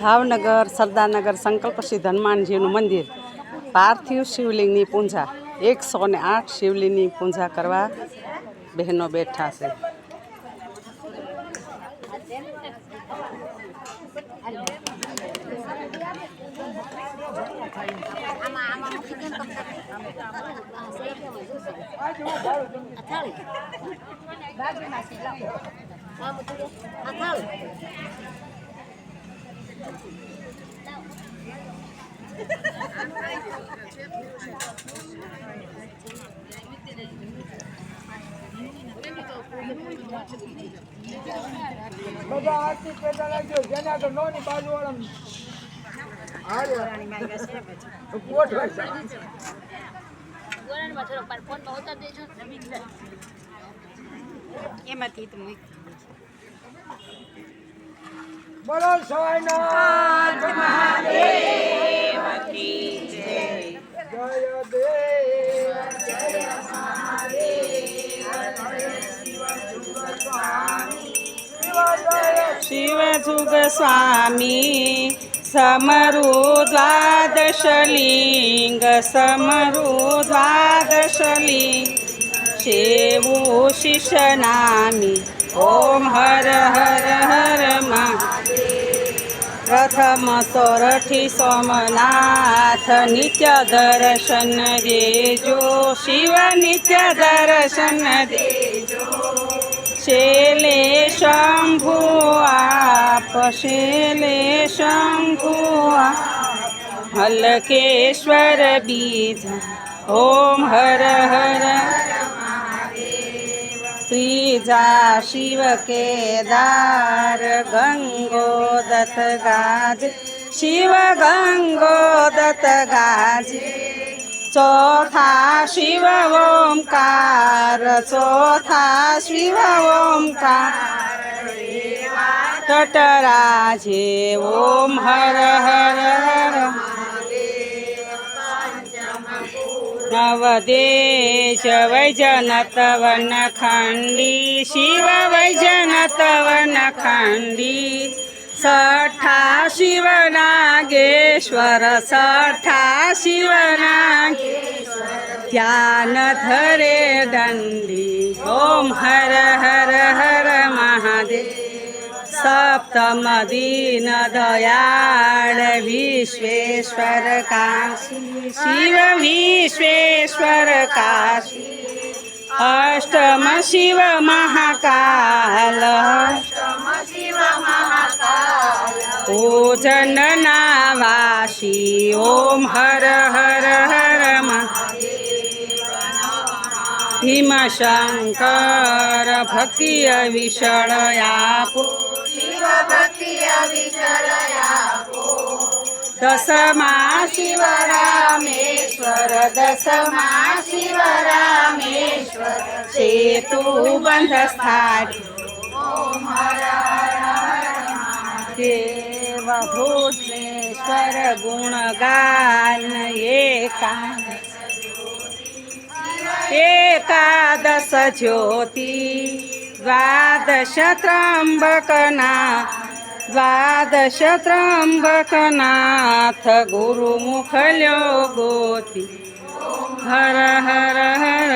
ભાવનગર સરદારનગર સંકલ્પ સિદ્ધ હનુમાનજીનું મંદિર પાર્થિવ શિવલિંગની પૂજા 108 શિવલિંગની પૂજા કરવા બહેનો બેઠા છે. બધા આરતી પેટા લાગ્યો જેના તો નોની બાજુ વાળા બોલો સ્વામિનારાયણ મહાદેવ કી જય. જય દેવ જય મહાદેવ શિવ જુગ સ્વામી સમરુ દ્વાદશલિંગ સમરુ દ્વાદશલિંગ શેવું શિષ નામી ઓમ હર હર હર મહાદેવ. પ્રથમ સોરઠી સોમનાથ નિત્ય દર્શન દેજો શિવ નિત્ય દર્શન દેજો. શેલે શંભુ આપ શેલે શંભુ આપ હલકેશ્વર બીજ ઓમ હર હર ત્રીજા શિવ કેદાર ગંગોદત ગાજ શિવ ગંગોદત ગાજ. ચોથા શિવ ઓમકાર ચોથા શિવ ઓમકાર તટરાજે ઓમ હર હર હર નવદેશ વૈજનત વનખંડી શિવ વૈજનત વનખંડી. સઠ્ઠા શિવ નાગેશ્વર સઠ્ઠા શિવ નાગેશ્વર ધ્યાન ધરે દંડી ઓમ હર હર હર મહાદેવ. સપ્તમ દીન દયાળ વિશ્વેશ્વર કાશી શિવ વિશ્વેશ્વર કાશી. અષ્ટમ શિવ મહાકાલ પૂજન નાવાસી ઓમ હર હર હર ભીમશંકર ભક્તિ અવિષળ આપો શિવ ભક્તિ અવિષળ આપો. દસમા શિવ રામેશ્વર દસમા શિવ રામેશ્વર સેતુ બંધ સ્થાપ્યો ઓમ હર દેવ ભૂતેશ્વર ગુણગાન એકાદશ જ્યોતિ દ્વાદશ ત્રંબકનાથ ગુરુ મુખલ્યો ગોતી હર હર હર.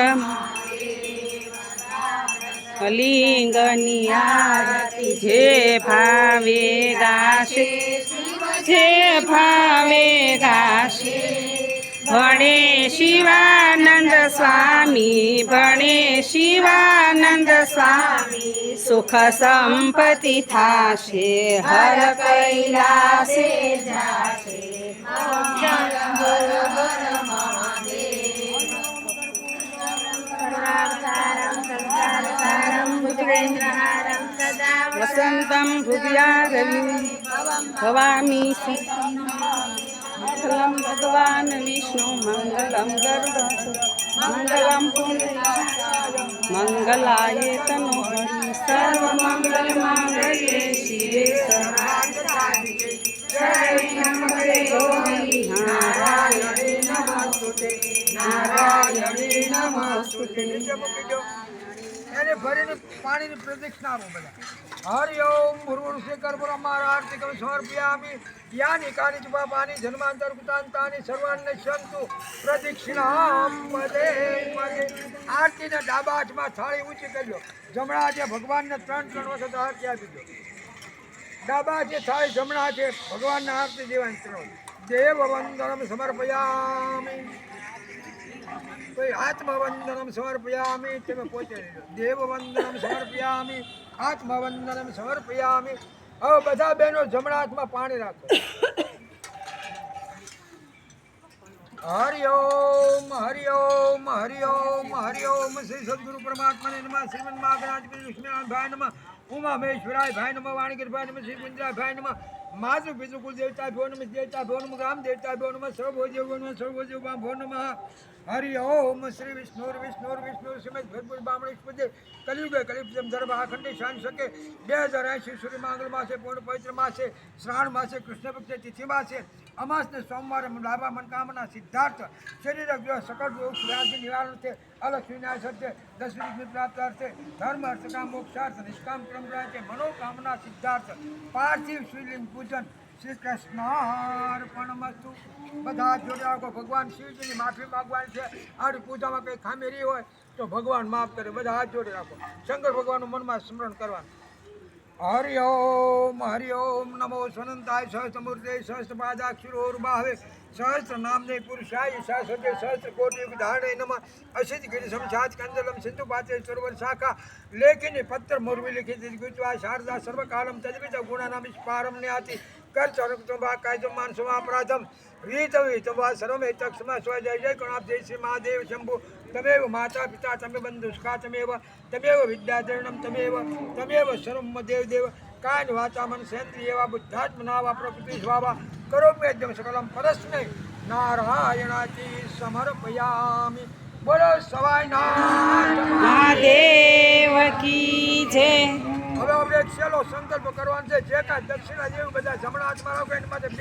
લિંગની આરતી જે ભાવે ગાશે જે ભાવે ગાશે. ભણે શિવાનંદ સ્વામી ભણે શિવાનંદ સ્વામી સુખ સંપત્તિ થાશે હર કૈલાસે જાશે. વસંતમ હૃદયા રવિ ભવામી મંગલમ ભગવાન વિષ્ણુ મંગલમ ગરુડ મંગલમ મંગલાય તનો હરિ સર્વ મંગલ માંગલ્યે શિવે સર્વાર્થ સાધિકે નારાયણે નમસ્તુતે નારાયણે નમસ્તુતે. એને ભરીને પાણીની પ્રદક્ષિણા બધા હરિ ઓમ ભૂર્ભુવઃ શેખર બ્રહ્માર્તિકમ સમર્પયામિ યાની કાની ચ પાપાની જન્માંતર કૃતાંતાની સર્વાન્ન સંતુ પ્રદક્ષિણામ પદે પદે. આરતીને ડાબા હાથમાં થાળી ઊંચી કરજો. જમણા હાથે ભગવાનને 3 વખત આરતી આપી દો. ડાબા હાથે થાળી, જમણા હાથે ભગવાનને આરતી દેવાની 3. દેવ વંદનમ સમર્પયામિ. કોઈ આત્મવંદનમ સમર્પયામિ, તમે પોતે લેજો. દેવ વંદનમ સમર્પયામિ, આત્મવંદનમ સમર્પયામિ. હવે બધા બહેનો જમણા હાથમાં પાણી રાખો. હરિ ઓમ હરિ ઓમ હરિ ઓમ હરિ ઓમ. શ્રી સદગુરુ પરમાત્માને નમઃ. શ્રીમન્ મહાગણાધિપતિ લક્ષ્મીનારાયણ નમઃ. ઉમા મહેશ્વરાય ભાઈ નમઃ. વાણિકર ભાઈ નમઃ. શ્રી ગુંજરાય ભાઈ નમઃ. માતૃ પિતૃ કુલ દેવતા ભો નમઃ. દેવતા ભો નમઃ. ગ્રામ દેવતા ભો નમઃ. સર્વભોજ્ય ભો નમઃ. સર્વભોજ્ય ભો નમઃ. હરિ ઓમ. શ્રી વિષ્ણુ શ્રીમદ ભરપૂર બામણી સ્પદે કલિયુગે કલિપુજમ ધર્મ આખંડી શાન શકે 2080 સૂર્ય માંગલ માસે પૂર્ણ પવિત્ર માસે શ્રાવણ માસે કૃષ્ણ પક્ષે તિથિ માસે અમાસને સોમવારે લાભા મનકામના સિદ્ધાર્થ શરીર ગ્રહ સકળ દોષ વ્યાધિ નિવારણ છે અલગ વિનાશ અર્થે 10 વિઘ્ન પ્રાપ્ત અર્થે ધર્મ અર્થ કામ મોક્ષાર્થ નિષ્કામ કર્મ છે મનોકામના સિદ્ધાર્થ પાર્થિવ શિવલિંગ પૂજન શ્રી કૃષ્ણાર્પણમસ્તુ. બધા જોડે રાખો. ભગવાન શિવજીની માફી માગવાની છે. આવી પૂજામાં કંઈ ખામી રહી હોય તો ભગવાન માફ કરે. બધા હાથ જોડે રાખો. શંકર ભગવાનનું મનમાં સ્મરણ કરવાનું. હરિ ઓમ નમો સ્વનંતાય સહસ્રમૂર્તે સહસ્રપાદાક્ષરોર્ભાવે સહસ્ર નામને પુરુષાય શાશ્વતે સહસ્ર કોટિ વિધારણે નમઃ. અસિત ગિરી સમસાત કંદલમ સિંધુ પાતે સરોવર શાખા લેખિની પત્ર મોરવી લિખિત ગુજવા શારદા સર્વકાલમ તજવિત ગુણાનામ પારમ ન્યાતિ કર ચરક બા કાયદમ માનસો અપરાધમ વીત વા સર્વમ તક્ષમા સ્વ જય જય ગણાપ જય શ્રી મહાદેવ શંભુ. તમેવ માતા પિતા તમે બંધુષ્કા તમેવ વિદ્યાધરણમ તમેવ સર્વમ દેવ કાન વાચા મન સેન્દ્રિય બુદ્ધાત્મના વા પ્રકૃતિ સ્વાવા કરો મેદ્યમ સકલમ પરસ્મૈ નારાયણાથી સમર્પયામિ. બોલો સવાઈનાથ મહાદેવ કી જય. હવે આપણે છેલ્લો સંકલ્પ કરવાનો છે. જે કાંઈ દક્ષિણા જેવું બધા જમણા હાથમાં રાખો એની માટે